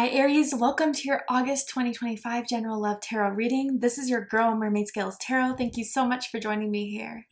Hi Aries, welcome to your August 2025 General Love Tarot reading. This is your girl Mermaid Scales Tarot. Thank you so much for joining me here.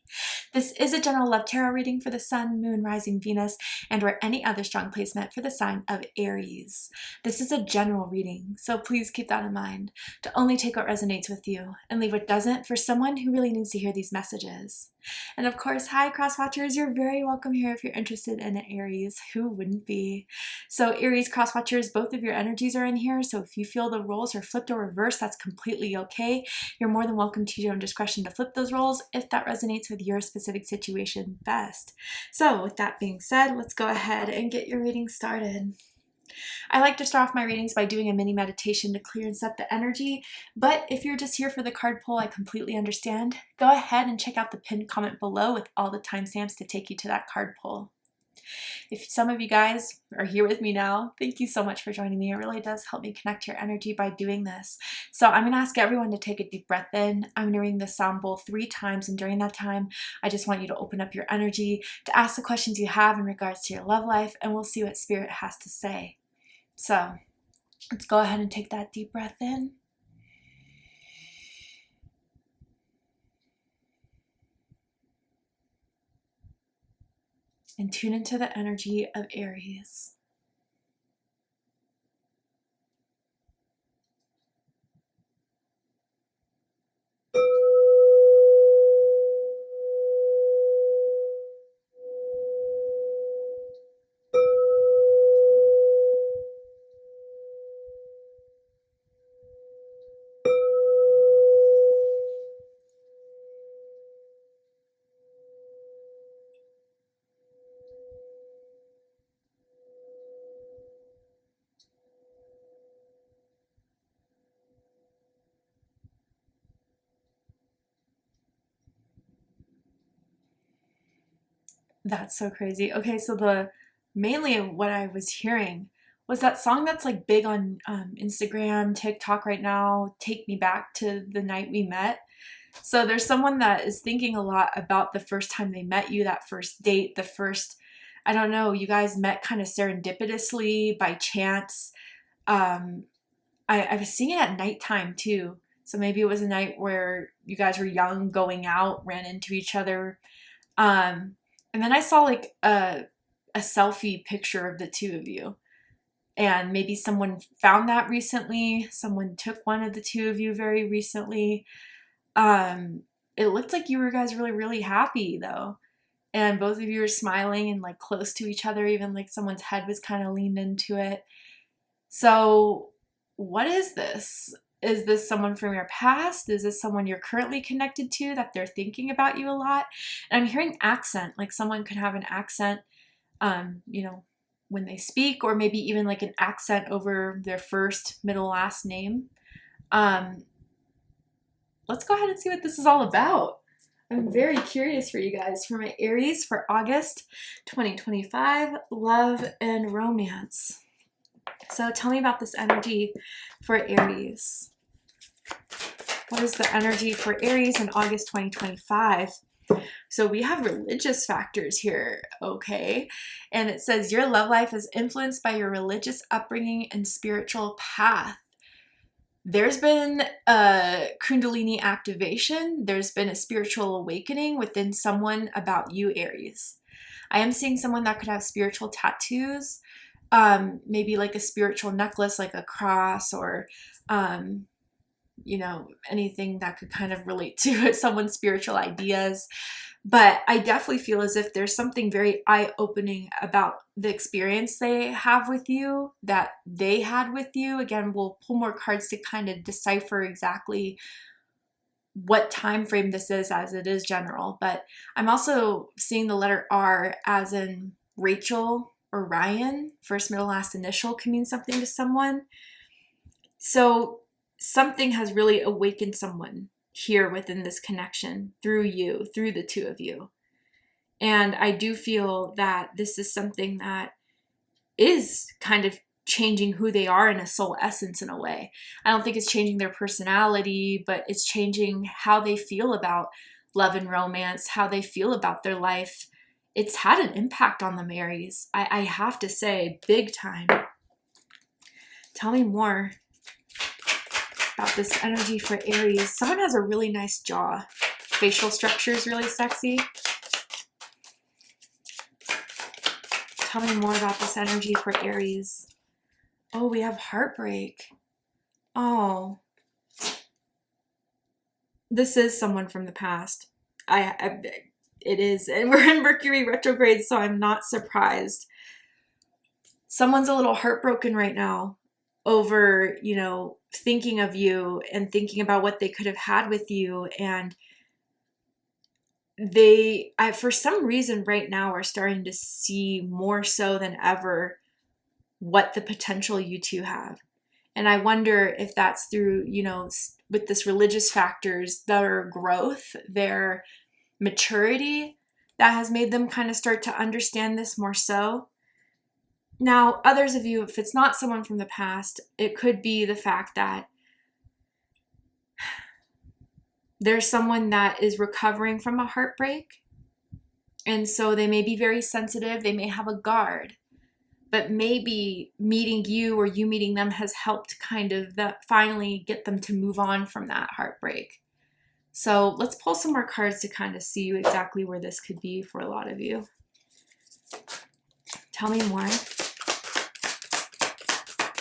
This is a general love tarot reading for the Sun, Moon, Rising, Venus, and or any other strong placement for the sign of Aries. This is a general reading, so please keep that in mind to only take what resonates with you and leave what doesn't for someone who really needs to hear these messages. And of course, hi crosswatchers, you're very welcome here if you're interested in an Aries. Who wouldn't be? So Aries crosswatchers, both of your energies are in here, so if you feel the roles are flipped or reversed, that's completely okay. You're more than welcome to your own discretion to flip those roles if that resonates with your specific situation best. So with that being said, let's go ahead and get your reading started. I like to start off my readings by doing a mini meditation to clear and set the energy, but if you're just here for the card pull, I completely understand. Go ahead and check out the pinned comment below with all the timestamps to take you to that card pull. If some of you guys are here with me now, thank you so much for joining me. It really does help me connect your energy by doing this. So I'm going to ask everyone to take a deep breath in. I'm going to ring the sound bowl 3 times, and during that time, I just want you to open up your energy to ask the questions you have in regards to your love life, and we'll see what Spirit has to say. So let's go ahead and take that deep breath in. And tune into the energy of Aries. That's so crazy. Okay, so mainly what I was hearing was that song that's like big on Instagram, TikTok right now, Take Me Back to the Night We Met. So there's someone that is thinking a lot about the first time they met you, that first date, the first, I don't know, you guys met kind of serendipitously by chance. I was seeing it at nighttime too. So maybe it was a night where you guys were young, going out, ran into each other. And then I saw like a selfie picture of the two of you. And maybe someone found that recently. Someone took one of the two of you very recently. It looked like you were guys really, really happy though. And both of you were smiling and like close to each other, even like someone's head was kind of leaned into it. So what is this? Is this someone from your past? Is this someone you're currently connected to that they're thinking about you a lot? And I'm hearing accent, like someone could have an accent, when they speak, or maybe even like an accent over their first, middle, last name. Let's go ahead and see what this is all about. I'm very curious for you guys, for my Aries for August 2025, love and romance. So tell me about this energy for Aries. What is the energy for Aries in August 2025? So we have religious factors here, okay? And it says your love life is influenced by your religious upbringing and spiritual path. There's been a Kundalini activation. There's been a spiritual awakening within someone about you, Aries. I am seeing someone that could have spiritual tattoos, maybe like a spiritual necklace, like a cross, or anything that could kind of relate to someone's spiritual ideas. But I definitely feel as if there's something very eye-opening about the experience they have with you, that they had with you. Again, we'll pull more cards to kind of decipher exactly what time frame this is, as it is general. But I'm also seeing the letter R as in Rachel or Ryan. First, middle, last initial can mean something to someone. So something has really awakened someone here within this connection through you, through the two of you. And I do feel that this is something that is kind of changing who they are in a soul essence in a way. I don't think it's changing their personality, but it's changing how they feel about love and romance, how they feel about their life. It's had an impact on them, Aries. I have to say, big time. Tell me more about this energy for Aries. Someone has a really nice jaw. Facial structure is really sexy. Tell me more about this energy for Aries. Oh, we have heartbreak. Oh. This is someone from the past. It is. And we're in Mercury retrograde, so I'm not surprised. Someone's a little heartbroken right now over, you know, thinking of you and thinking about what they could have had with you. And for some reason right now, are starting to see more so than ever what the potential you two have. And I wonder if that's through, you know, with this religious factors, their growth, their maturity, that has made them kind of start to understand this more so. Now, others of you, if it's not someone from the past, it could be the fact that there's someone that is recovering from a heartbreak. And so they may be very sensitive. They may have a guard. But maybe meeting you or you meeting them has helped kind of finally get them to move on from that heartbreak. So let's pull some more cards to kind of see exactly where this could be for a lot of you. Tell me more.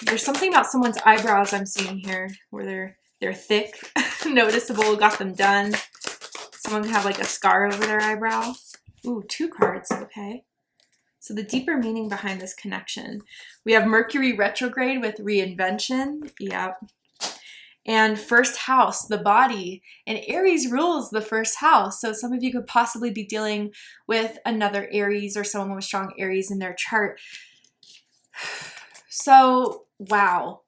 There's something about someone's eyebrows I'm seeing here where they're thick, noticeable, got them done. Someone can have like a scar over their eyebrow. Ooh, 2 cards, okay. So the deeper meaning behind this connection. We have Mercury retrograde with reinvention. Yep. And first house, the body. And Aries rules the first house. So some of you could possibly be dealing with another Aries or someone with strong Aries in their chart. So, wow.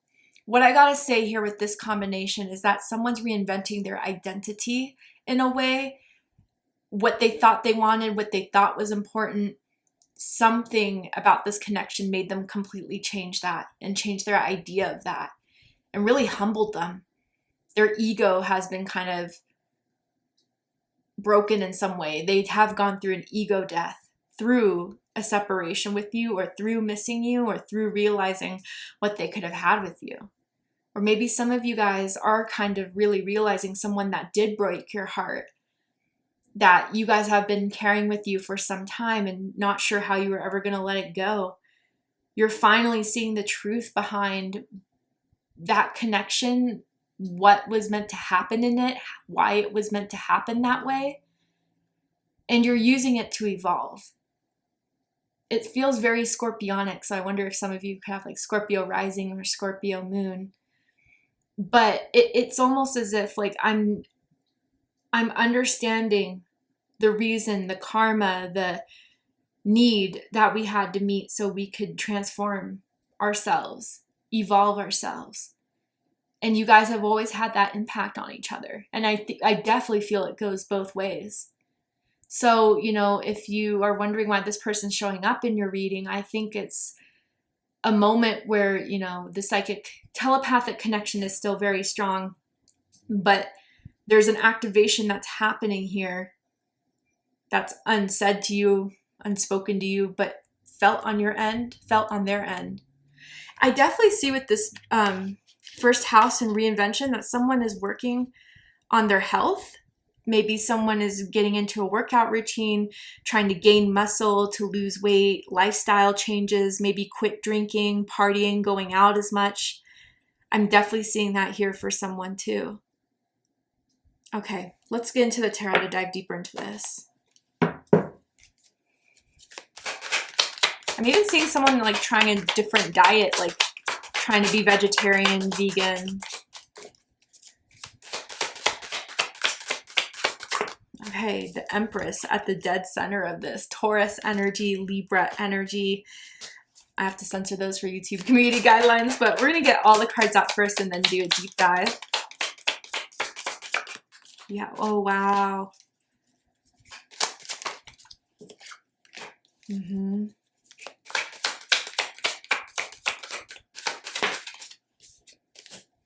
What I gotta say here with this combination is that someone's reinventing their identity in a way. What they thought they wanted, what they thought was important. Something about this connection made them completely change that and change their idea of that and really humbled them. Their ego has been kind of broken in some way. They have gone through an ego death through a separation with you or through missing you or through realizing what they could have had with you. Or maybe some of you guys are kind of really realizing someone that did break your heart, that you guys have been carrying with you for some time and not sure how you were ever going to let it go. You're finally seeing the truth behind that connection, what was meant to happen in it, why it was meant to happen that way, and you're using it to evolve. It feels very scorpionic, so I wonder if some of you could have like Scorpio rising or Scorpio moon. But it's almost as if like I'm understanding the reason, the karma, the need that we had to meet so we could transform ourselves, evolve ourselves. And you guys have always had that impact on each other. And I definitely feel it goes both ways. So, you know, if you are wondering why this person's showing up in your reading, I think it's a moment where, you know, the psychic telepathic connection is still very strong, but there's an activation that's happening here that's unsaid to you, unspoken to you, but felt on your end, felt on their end. I definitely see with this first house and reinvention that someone is working on their health. Maybe someone is getting into a workout routine, trying to gain muscle, to lose weight, lifestyle changes, maybe quit drinking, partying, going out as much. I'm definitely seeing that here for someone too. Okay, let's get into the tarot to dive deeper into this. I'm even seeing someone like trying a different diet, like trying to be vegetarian, vegan. Okay, the Empress at the dead center of this. Taurus energy, Libra energy. I have to censor those for YouTube community guidelines, but we're going to get all the cards out first and then do a deep dive. Yeah, oh wow.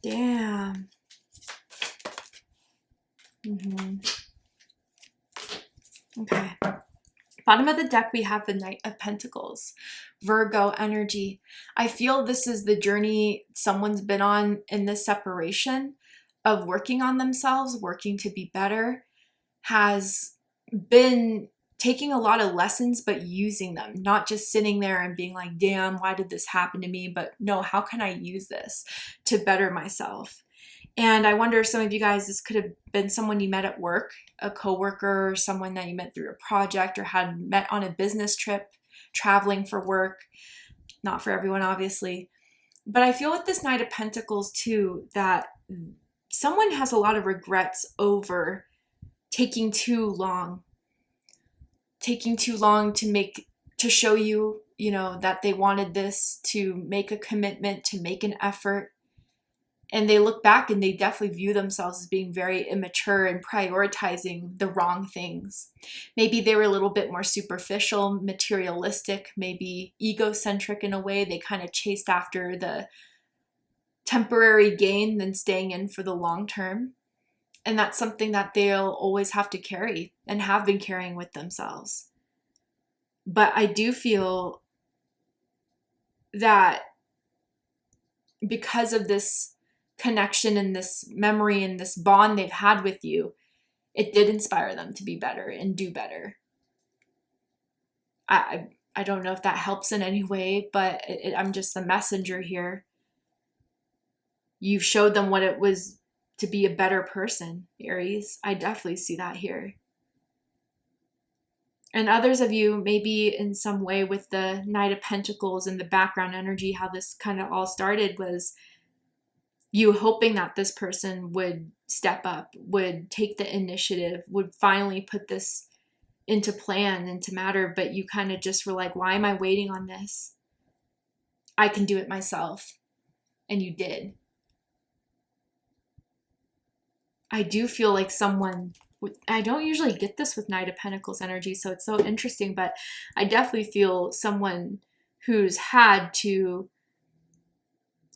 Damn. Okay. Bottom of the deck, we have the Knight of Pentacles, Virgo energy. I feel this is the journey someone's been on in this separation of working on themselves, working to be better, has been taking a lot of lessons, but using them, not just sitting there and being like, damn, why did this happen to me? But no, how can I use this to better myself? And I wonder, some of you guys, this could have been someone you met at work, a coworker, or someone that you met through a project or had met on a business trip, traveling for work. Not for everyone, obviously. But I feel with this Knight of Pentacles too, that someone has a lot of regrets over taking too long to show you, that they wanted this, to make a commitment, to make an effort. And they look back and they definitely view themselves as being very immature and prioritizing the wrong things. Maybe they were a little bit more superficial, materialistic, maybe egocentric in a way. They kind of chased after the temporary gain than staying in for the long term. And that's something that they'll always have to carry and have been carrying with themselves. But I do feel that because of this connection and this memory and this bond they've had with you, it did inspire them to be better and do better. I don't know if that helps in any way, but I'm just the messenger here. You showed them what it was to be a better person, Aries. I definitely see that here. And others of you, maybe in some way with the Knight of Pentacles and the background energy, how this kind of all started was you hoping that this person would step up, would take the initiative, would finally put this into plan, into matter, but you kind of just were like, why am I waiting on this? I can do it myself. And you did. I do feel like someone, I don't usually get this with Knight of Pentacles energy, so it's so interesting, but I definitely feel someone who's had to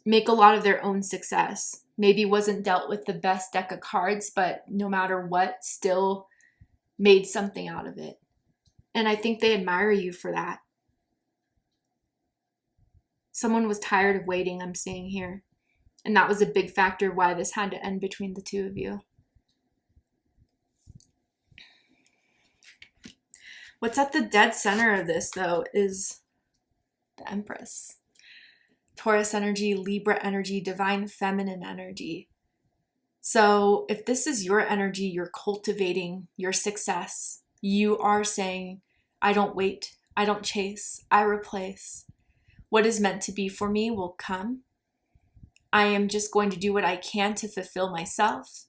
make a lot of their own success. Maybe wasn't dealt with the best deck of cards, but no matter what, still made something out of it. And I think they admire you for that. Someone was tired of waiting, I'm seeing here. And that was a big factor why this had to end between the two of you. What's at the dead center of this, though, is the Empress. Taurus energy, Libra energy, divine feminine energy. So if this is your energy, you're cultivating your success. You are saying, I don't wait, I don't chase, I replace. What is meant to be for me will come. I am just going to do what I can to fulfill myself,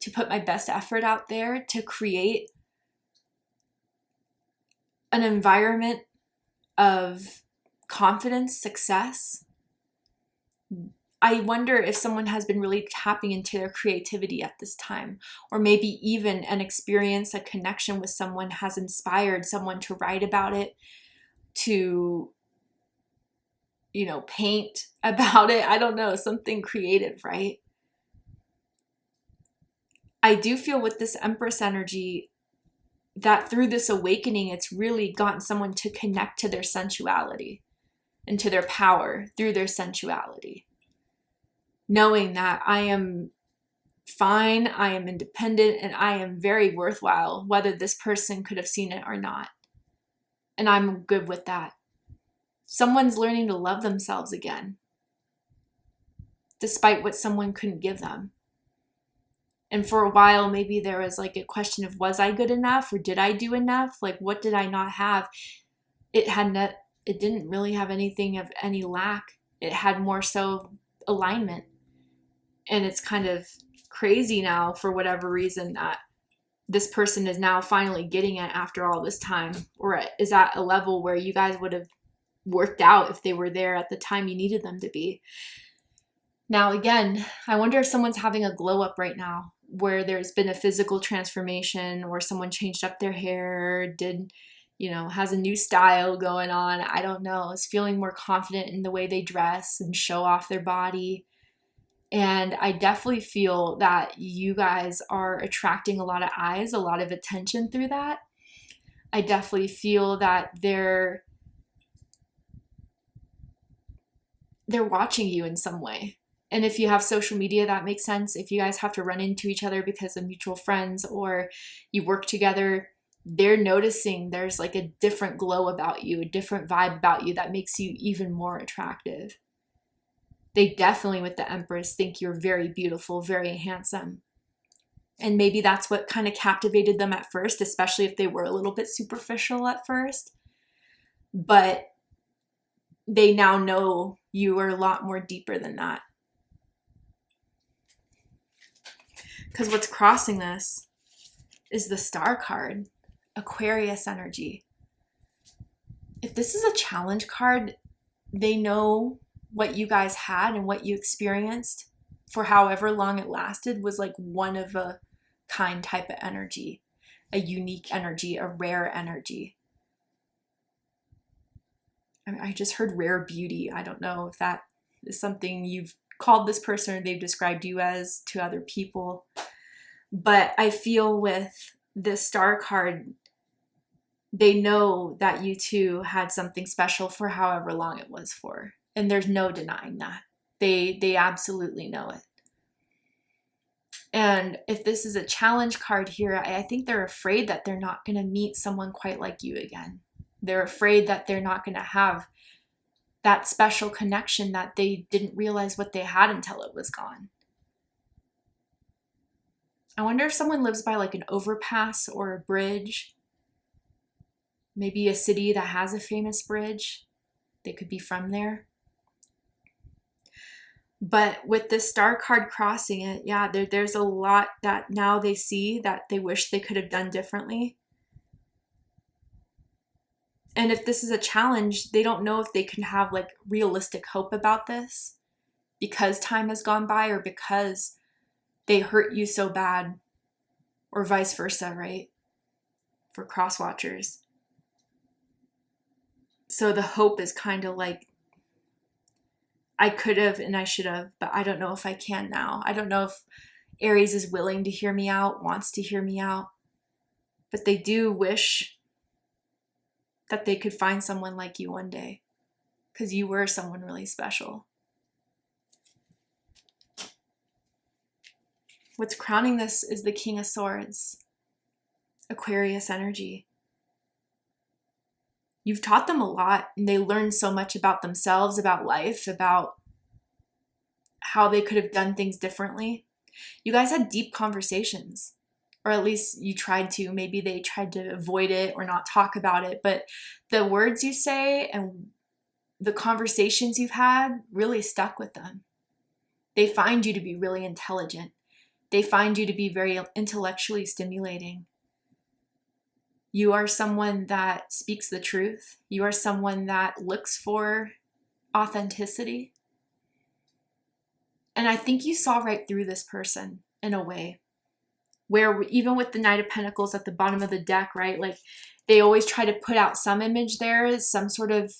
to put my best effort out there, to create an environment of confidence, success. I wonder if someone has been really tapping into their creativity at this time, or maybe even an experience, a connection with someone has inspired someone to write about it, to, paint about it. I don't know, something creative, right? I do feel with this Empress energy that through this awakening, it's really gotten someone to connect to their sensuality and to their power through their sensuality. Knowing that I am fine, I am independent, and I am very worthwhile, whether this person could have seen it or not. And I'm good with that. Someone's learning to love themselves again, despite what someone couldn't give them. And for a while, maybe there was like a question of, was I good enough, or did I do enough? Like, what did I not have? It didn't really have anything of any lack. It had more so alignment. And it's kind of crazy now, for whatever reason, that this person is now finally getting it after all this time, or is at a level where you guys would have worked out if they were there at the time you needed them to be. Now, again, I wonder if someone's having a glow up right now, where there's been a physical transformation, or someone changed up their hair, has a new style going on. I don't know, is feeling more confident in the way they dress and show off their body. And I definitely feel that you guys are attracting a lot of eyes, a lot of attention through that. I definitely feel that they're watching you in some way. And if you have social media, that makes sense. If you guys have to run into each other because of mutual friends or you work together, they're noticing there's like a different glow about you, a different vibe about you that makes you even more attractive. They definitely, with the Empress, think you're very beautiful, very handsome. And maybe that's what kind of captivated them at first, especially if they were a little bit superficial at first. But they now know you are a lot more deeper than that. Because what's crossing this is the Star card, Aquarius energy. If this is a challenge card, they know what you guys had and what you experienced for however long it lasted was like one of a kind type of energy, a unique energy, a rare energy. I just heard rare beauty. I don't know if that is something you've called this person or they've described you as to other people. But I feel with this Star card, they know that you two had something special for however long it was for. And there's no denying that. They absolutely know it. And if this is a challenge card here, I think they're afraid that they're not going to meet someone quite like you again. They're afraid that they're not going to have that special connection that they didn't realize what they had until it was gone. I wonder if someone lives by like an overpass or a bridge. Maybe a city that has a famous bridge. They could be from there. But with this Star card crossing it, yeah, there's a lot that now they see that they wish they could have done differently. And if this is a challenge, they don't know if they can have like realistic hope about this because time has gone by or because they hurt you so bad or vice versa, right? For cross watchers. So the hope is kind of like, I could have and I should have, but I don't know if I can now. I don't know if Aries is willing to hear me out, wants to hear me out, but they do wish that they could find someone like you one day because you were someone really special. What's crowning this is the King of Swords, Aquarius energy. You've taught them a lot and they learned so much about themselves, about life, about how they could have done things differently. You guys had deep conversations, or at least you tried to. Maybe they tried to avoid it or not talk about it, but the words you say and the conversations you've had really stuck with them. They find you to be really intelligent. They find you to be very intellectually stimulating. You are someone that speaks the truth. You are someone that looks for authenticity. And I think you saw right through this person in a way where even with the Knight of Pentacles at the bottom of the deck, right? Like they always try to put out some image there, some sort of,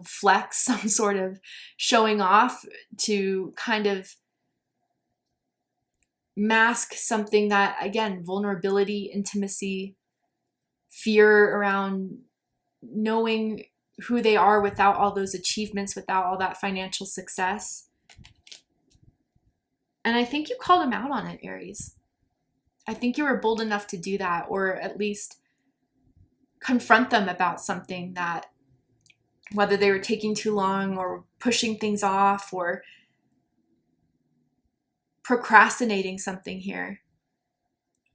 flex, some sort of showing off to kind of mask something that, again, vulnerability, intimacy, fear around knowing who they are without all those achievements, without all that financial success. And I think you called them out on it, Aries. I think you were bold enough to do that, or at least confront them about something that, whether they were taking too long or pushing things off or procrastinating something here.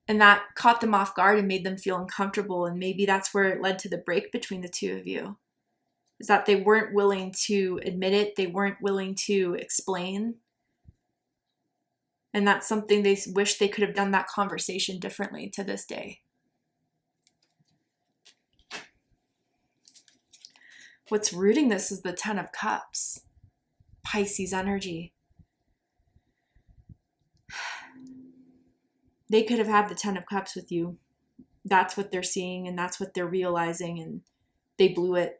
And that caught them off guard and made them feel uncomfortable. And maybe that's where it led to the break between the two of you. Is that they weren't willing to admit it. They weren't willing to explain. And that's something they wish they could have done that conversation differently to this day. What's rooting this is the Ten of Cups. Pisces energy. They could have had the Ten of Cups with you. That's what they're seeing and that's what they're realizing, and they blew it.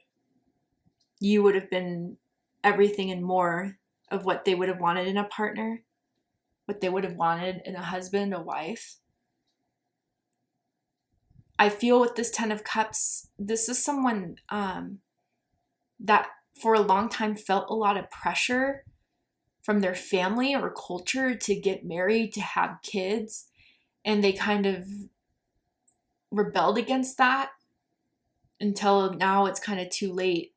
You would have been everything and more of what they would have wanted in a partner, what they would have wanted in a husband, a wife. I feel with this Ten of Cups, this is someone that for a long time felt a lot of pressure from their family or culture to get married, to have kids, and they kind of rebelled against that until now it's kind of too late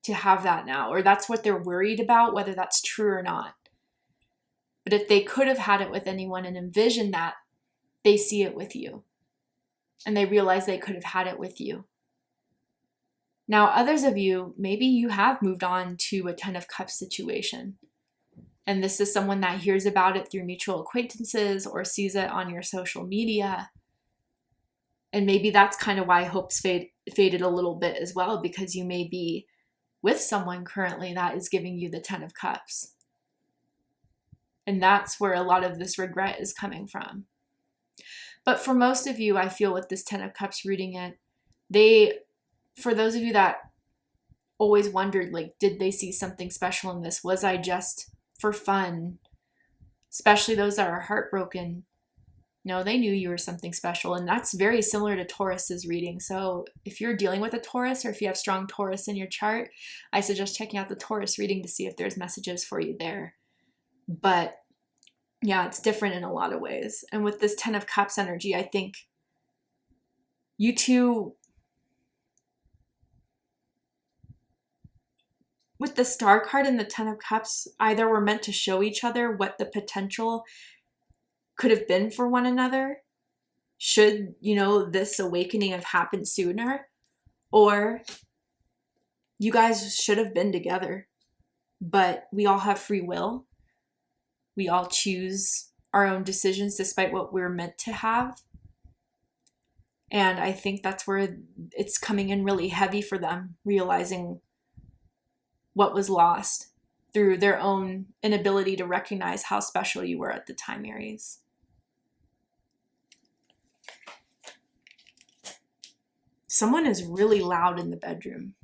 to have that now, or that's what they're worried about, whether that's true or not. But if they could have had it with anyone and envisioned that, they see it with you. And they realize they could have had it with you. Now, others of you, maybe you have moved on to a Ten of Cups situation. And this is someone that hears about it through mutual acquaintances or sees it on your social media. And maybe that's kind of why hopes faded a little bit as well, because you may be with someone currently that is giving you the Ten of Cups. And that's where a lot of this regret is coming from. But for most of you, I feel with this Ten of Cups reading it, for those of you that always wondered, like, did they see something special in this? Was I just for fun? Especially those that are heartbroken. No, they knew you were something special. And that's very similar to Taurus's reading. So if you're dealing with a Taurus, or if you have strong Taurus in your chart, I suggest checking out the Taurus reading to see if there's messages for you there. But yeah, it's different in a lot of ways. And with this Ten of Cups energy, I think you two, with the Star card and the Ten of Cups, either were meant to show each other what the potential could have been for one another should, this awakening have happened sooner, or you guys should have been together. But we all have free will. We all choose our own decisions despite what we're meant to have. And I think that's where it's coming in really heavy for them, realizing what was lost through their own inability to recognize how special you were at the time, Aries. Someone is really loud in the bedroom.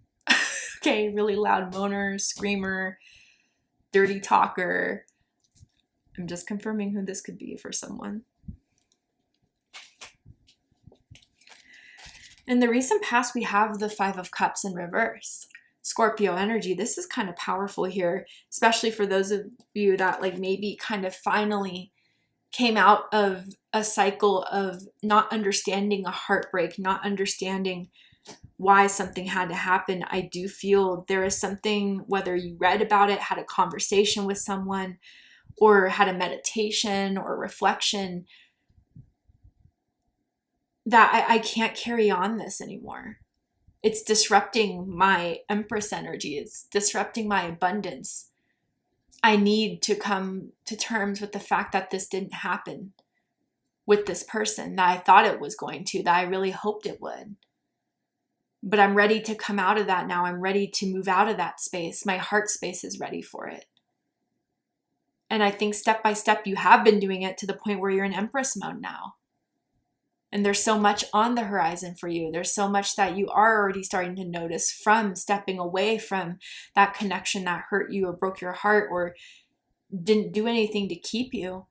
Okay, really loud moaner, screamer, dirty talker. I'm just confirming who this could be for someone. In the recent past, we have the Five of Cups in reverse. Scorpio energy. This is kind of powerful here, especially for those of you that maybe kind of finally came out of a cycle of not understanding a heartbreak, not understanding why something had to happen. I do feel there is something, whether you read about it, had a conversation with someone, or had a meditation or reflection, that I can't carry on this anymore. It's disrupting my Empress energy. It's disrupting my abundance. I need to come to terms with the fact that this didn't happen with this person that I thought it was going to, that I really hoped it would. But I'm ready to come out of that now. I'm ready to move out of that space. My heart space is ready for it. And I think step by step, you have been doing it to the point where you're in Empress mode now. And there's so much on the horizon for you. There's so much that you are already starting to notice from stepping away from that connection that hurt you or broke your heart or didn't do anything to keep you.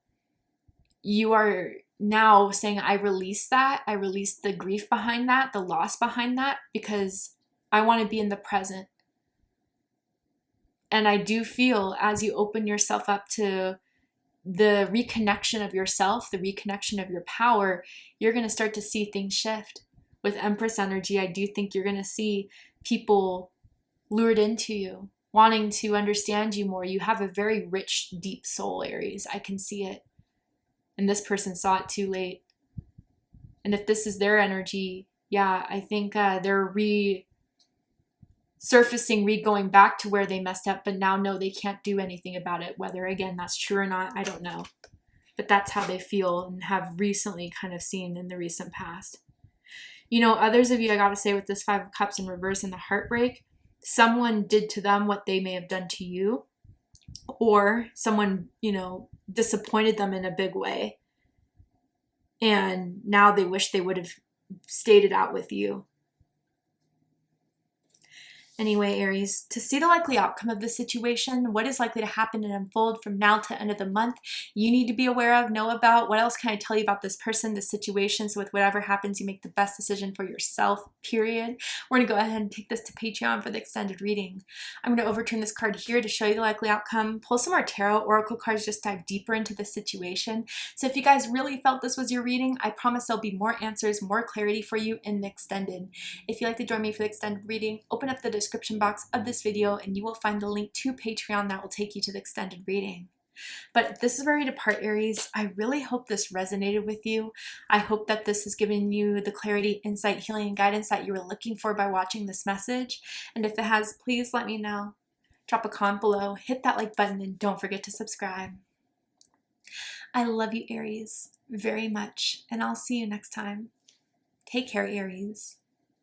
You are now saying, I release that. I release the grief behind that, the loss behind that, because I want to be in the present. And I do feel as you open yourself up to the reconnection of yourself, the reconnection of your power, you're going to start to see things shift. With Empress energy, I do think you're going to see people lured into you, wanting to understand you more. You have a very rich, deep soul, Aries. I can see it. And this person saw it too late. And if this is their energy, yeah, I think they're resurfacing, going back to where they messed up, but now know they can't do anything about it. Whether, again, that's true or not, I don't know. But that's how they feel and have recently kind of seen in the recent past. Others of you, I got to say, with this Five of Cups in reverse and the heartbreak, someone did to them what they may have done to you, or someone, disappointed them in a big way. And now they wish they would have stayed it out with you. Anyway, Aries, to see the likely outcome of this situation, what is likely to happen and unfold from now to end of the month, you need to be aware of, know about. What else can I tell you about this person, this situation? So with whatever happens, you make the best decision for yourself, period. We're going to go ahead and take this to Patreon for the extended reading. I'm going to overturn this card here to show you the likely outcome. Pull some more tarot, oracle cards, just dive deeper into the situation. So if you guys really felt this was your reading, I promise there'll be more answers, more clarity for you in the extended. If you'd like to join me for the extended reading, open up the description box of this video and you will find the link to Patreon that will take you to the extended reading. But this is where we depart, Aries. I really hope this resonated with you. I hope that this has given you the clarity, insight, healing, and guidance that you were looking for by watching this message. And if it has, please let me know. Drop a comment below, hit that like button, and don't forget to subscribe. I love you, Aries, very much, and I'll see you next time. Take care, Aries.